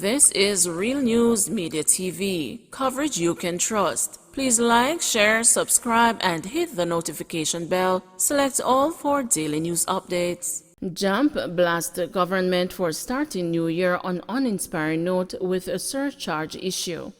This is Real News Media TV, coverage you can trust. Please like, share, subscribe, and hit the notification bell. Select all for daily news updates. JAMP blasts government for starting new year on uninspired note with a surcharge issue.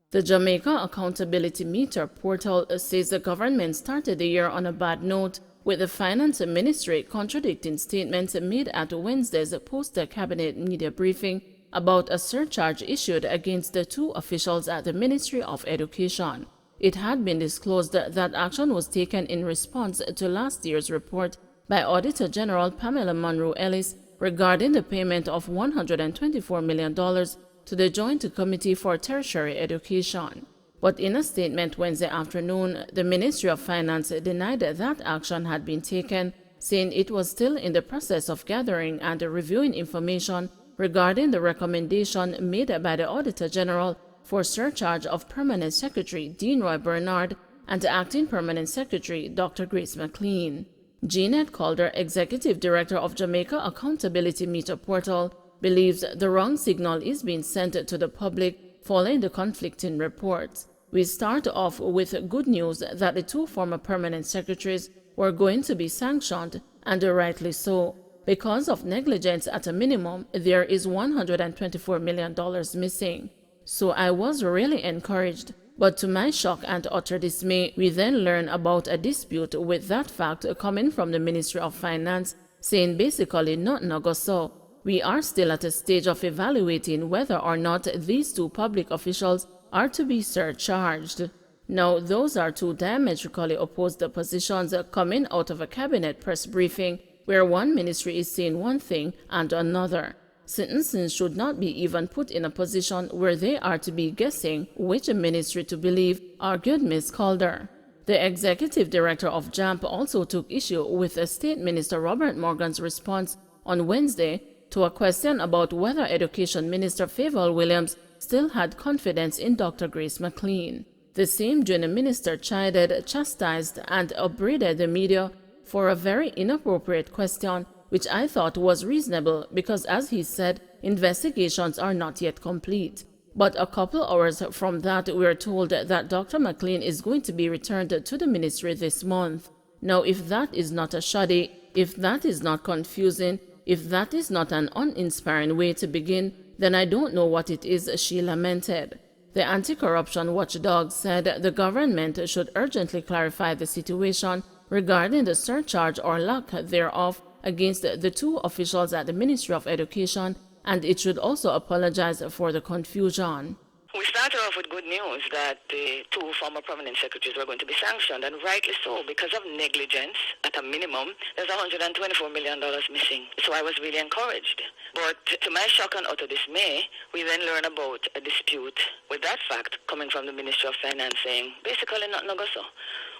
The Jamaica Accountability Meter portal says the government started the year on a bad note, with the Finance Ministry contradicting statements made at Wednesday's post-cabinet media briefing about a surcharge issued against the two officials at the Ministry of Education. It had been disclosed that action was taken in response to last year's report by Auditor General Pamela Monroe Ellis regarding the payment of $124 million to the Joint Committee for Tertiary Education. But in a statement Wednesday afternoon, the Ministry of Finance denied that action had been taken, saying it was still in the process of gathering and reviewing information regarding the recommendation made by the Auditor General for surcharge of Permanent Secretary Dean Roy Bernard and Acting Permanent Secretary Dr. Grace McLean. Jeanette Calder, Executive Director of Jamaica Accountability Meter Portal, believes the wrong signal is being sent to the public following the conflicting reports. We start off with good news that the two former permanent secretaries were going to be sanctioned, and rightly so. Because of negligence at a minimum, there is $124 million missing. So I was really encouraged. But to my shock and utter dismay, we then learn about a dispute with that fact coming from the Ministry of Finance, saying basically nothing go so. We are still at a stage of evaluating whether or not these two public officials are to be surcharged. Now, those are two diametrically opposed positions coming out of a cabinet press briefing where one ministry is saying one thing and another. Citizens should not be even put in a position where they are to be guessing which ministry to believe, argued Ms. Calder. The executive director of JAMP also took issue with State Minister Robert Morgan's response on Wednesday to a question about whether Education Minister Favour Williams still had confidence in Dr. Grace McLean. The same junior minister chided, chastised, and upbraided the media for a very inappropriate question, which I thought was reasonable because, as he said, investigations are not yet complete. But a couple hours from that, we are told that Dr. McLean is going to be returned to the ministry this month. Now, if that is not a shoddy, if that is not confusing, if that is not an uninspiring way to begin, then I don't know what it is, she lamented. The anti-corruption watchdog said the government should urgently clarify the situation regarding the surcharge or lack thereof against the two officials at the Ministry of Education, and it should also apologize for the confusion. We started off with good news that the two former permanent secretaries were going to be sanctioned, and rightly so, because of negligence. At a minimum, there's $124 million missing. So I was really encouraged. But to my shock and utter dismay, we then learn about a dispute with that fact coming from the Ministry of Finance saying, basically not no go so.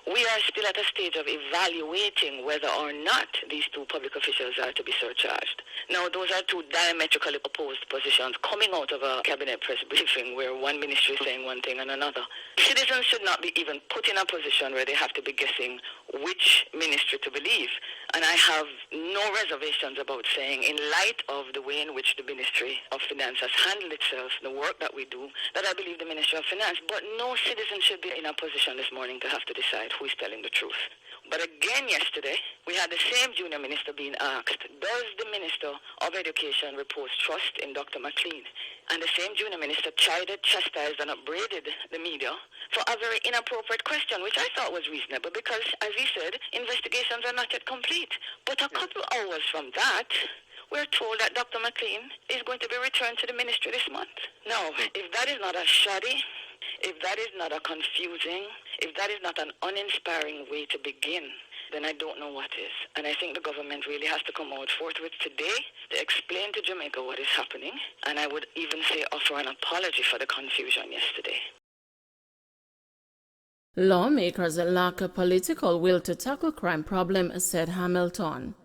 We are still at a stage of evaluating whether or not these two public officials are to be surcharged. Now, those are two diametrically opposed positions coming out of a cabinet press briefing where one ministry is saying one thing and another. Citizens should not be even put in a position where they have to be guessing which ministry to believe. And I have no reservations about saying, in light of the way in which the Ministry of Finance has handled itself, the work that we do, that I believe the Ministry of Finance, but no citizen should be in a position this morning to have to decide who is telling the truth. But again yesterday, we had the same junior minister being asked, does the Minister of Education repose trust in Dr. McLean? And the same junior minister chided, chastised, and upbraided the media for a very inappropriate question, which I thought was reasonable because, as he said, investigations are not yet complete. But a couple hours from that, we're told that Dr. McLean is going to be returned to the ministry this month. Now, if that is not a shoddy, if that is not a confusing, if that is not an uninspiring way to begin, then I don't know what is. And I think the government really has to come out forthwith today to explain to Jamaica what is happening. And I would even say offer an apology for the confusion yesterday. Lawmakers lack a political will to tackle crime problem, said Hamilton.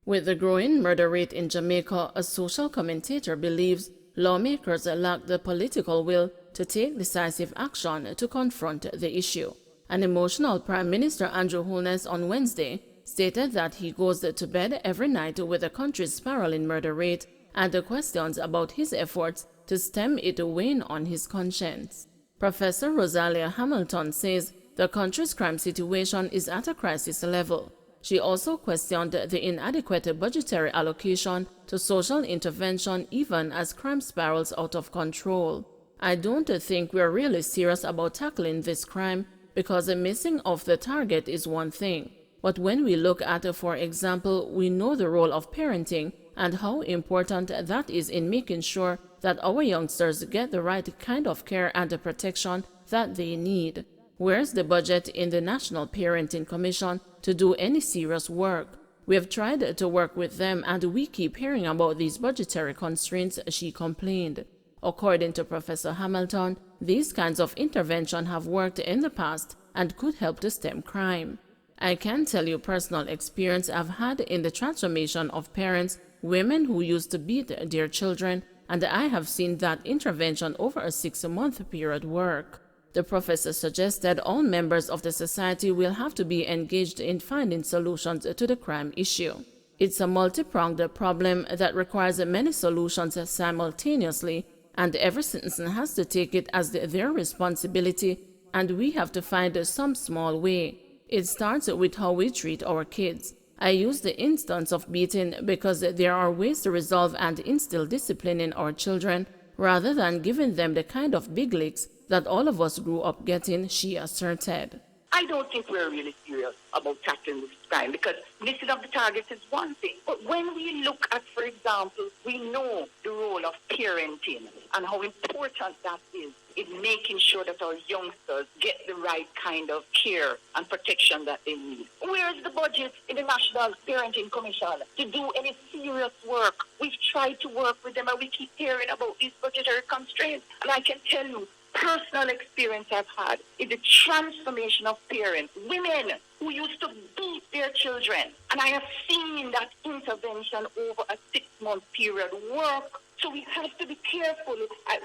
With the growing murder rate in Jamaica, a social commentator believes lawmakers lack the political will to take decisive action to confront the issue. An emotional Prime Minister Andrew Holness on Wednesday stated that he goes to bed every night with the country's spiraling murder rate and the questions about his efforts to stem it weighing on his conscience. Professor Rosalia Hamilton says the country's crime situation is at a crisis level. She also questioned the inadequate budgetary allocation to social intervention even as crime spirals out of control. I don't think we're really serious about tackling this crime because the missing of the target is one thing. But when we look at, for example, we know the role of parenting and how important that is in making sure that our youngsters get the right kind of care and protection that they need. Where's the budget in the National Parenting Commission to do any serious work? We have tried to work with them and we keep hearing about these budgetary constraints, she complained. According to Professor Hamilton, these kinds of intervention have worked in the past and could help to stem crime. I can tell you personal experience I've had in the transformation of parents, women who used to beat their children, and I have seen that intervention over a 6-month period work. The professor suggested all members of the society will have to be engaged in finding solutions to the crime issue. It's a multi-pronged problem that requires many solutions simultaneously, and every citizen has to take it as their responsibility, and we have to find some small way. It starts with how we treat our kids. I use the instance of beating because there are ways to resolve and instill discipline in our children rather than giving them the kind of big licks that all of us grew up getting, she asserted. I don't think we're really serious about tackling this crime because missing of the target is one thing. But when we look at, for example, we know the role of parenting and how important that is in making sure that our youngsters get the right kind of care and protection that they need. Where is the budget in the National Parenting Commission to do any serious work? We've tried to work with them and we keep hearing about these budgetary constraints. And I can tell you, personal experience I've had is the transformation of parents, women who used to beat their children. And I have seen that intervention over a 6-month period work. So we have to be careful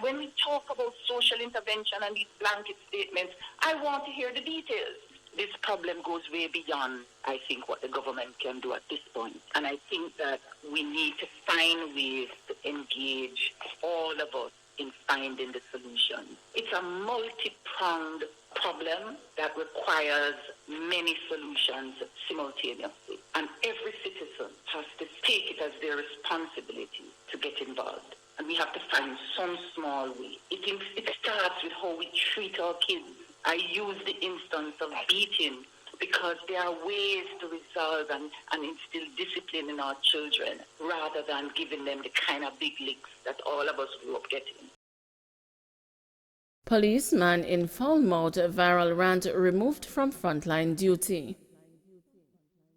when we talk about social intervention and these blanket statements. I want to hear the details. This problem goes way beyond, I think, what the government can do at this point. And I think that we need to find ways to engage all of us in finding the solution. It's a multi-pronged problem that requires many solutions simultaneously. And every citizen has to take it as their responsibility to get involved. And we have to find some small way. It starts with how we treat our kids. I use the instance of beating because there are ways to resolve and instill discipline in our children rather than giving them the kind of big licks that all of us grew up getting. Policeman in foul-mouthed viral rant removed from frontline duty.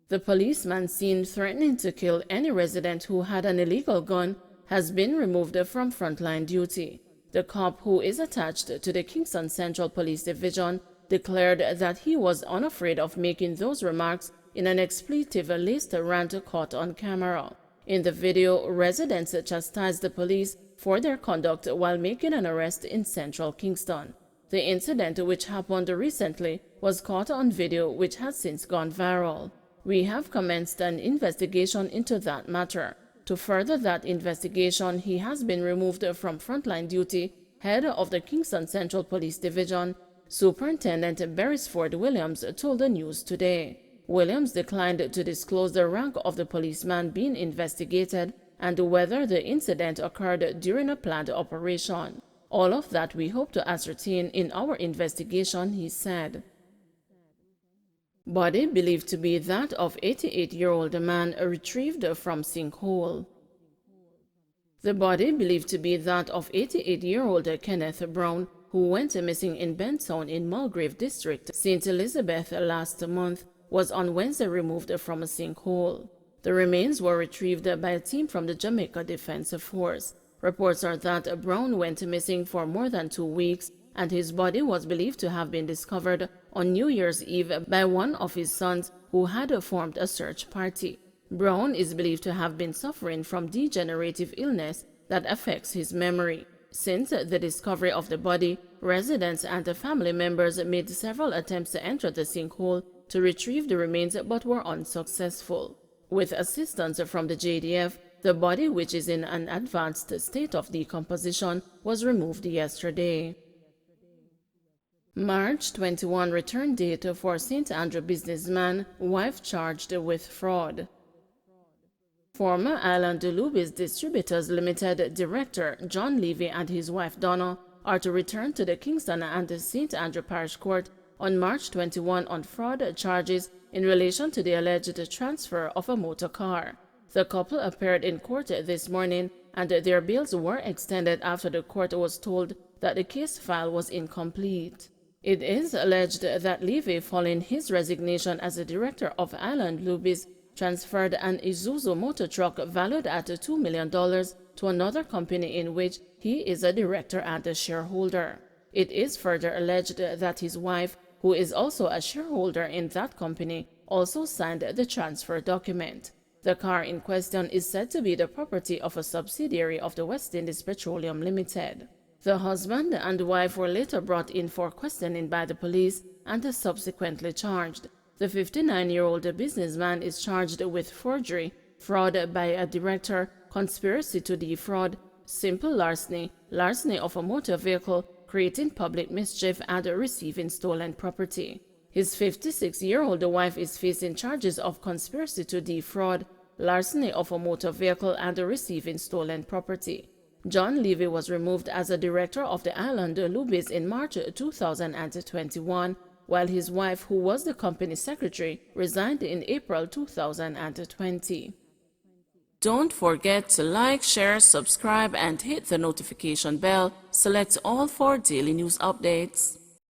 The policeman seen threatening to kill any resident who had an illegal gun has been removed from frontline duty. The cop, who is attached to the Kingston Central Police Division, declared that he was unafraid of making those remarks in an expletive-laced rant caught on camera. In the video, residents chastised the police for their conduct while making an arrest in central Kingston. The incident, which happened recently, was caught on video, which has since gone viral. We have commenced an investigation into that matter. To further that investigation, he has been removed from frontline duty. Head of the Kingston Central Police Division, Superintendent Beresford Williams, told the news today. Williams declined to disclose the rank of the policeman being investigated and whether the incident occurred during a planned operation. All of that we hope to ascertain in our investigation, he said. Body believed to be that of 88-year-old man retrieved from sinkhole. The body believed to be that of 88-year-old Kenneth Brown, who went missing in Bentown in Mulgrave District, St. Elizabeth last month, was on Wednesday removed from a sinkhole. The remains were retrieved by a team from the Jamaica Defense Force. Reports are that Brown went missing for more than 2 weeks, and his body was believed to have been discovered on New Year's Eve by one of his sons who had formed a search party. Brown is believed to have been suffering from degenerative illness that affects his memory. Since the discovery of the body, residents and family members made several attempts to enter the sinkhole to retrieve the remains but were unsuccessful. With assistance from the JDF, The body, which is in an advanced state of decomposition, was removed yesterday. March 21 return date for St. Andrew businessman, wife charged with fraud. Former Island Lubies Distributors Limited director John Levy and his wife Donna are to return to the Kingston and St. Andrew Parish Court on March 21 on fraud charges in relation to the alleged transfer of a motor car. The couple appeared in court this morning, and their bails were extended after the court was told that the case file was incomplete. It is alleged that Levy, following his resignation as the director of Island Lubies, transferred an Isuzu motor truck valued at $2 million to another company in which he is a director and a shareholder. It is further alleged that his wife, who is also a shareholder in that company, also signed the transfer document. The car in question is said to be the property of a subsidiary of the West Indies Petroleum Limited. The husband and wife were later brought in for questioning by the police and subsequently charged. The 59-year-old businessman is charged with forgery, fraud by a director, conspiracy to defraud, simple larceny, larceny of a motor vehicle, creating public mischief, and receiving stolen property. His 56-year-old wife is facing charges of conspiracy to defraud, larceny of a motor vehicle, and receiving stolen property. John Levy was removed as a director of the Island Lubies in March 2021, while his wife, who was the company secretary, resigned in April 2020. Don't forget to like, share, subscribe, and hit the notification bell. Select all for daily news updates.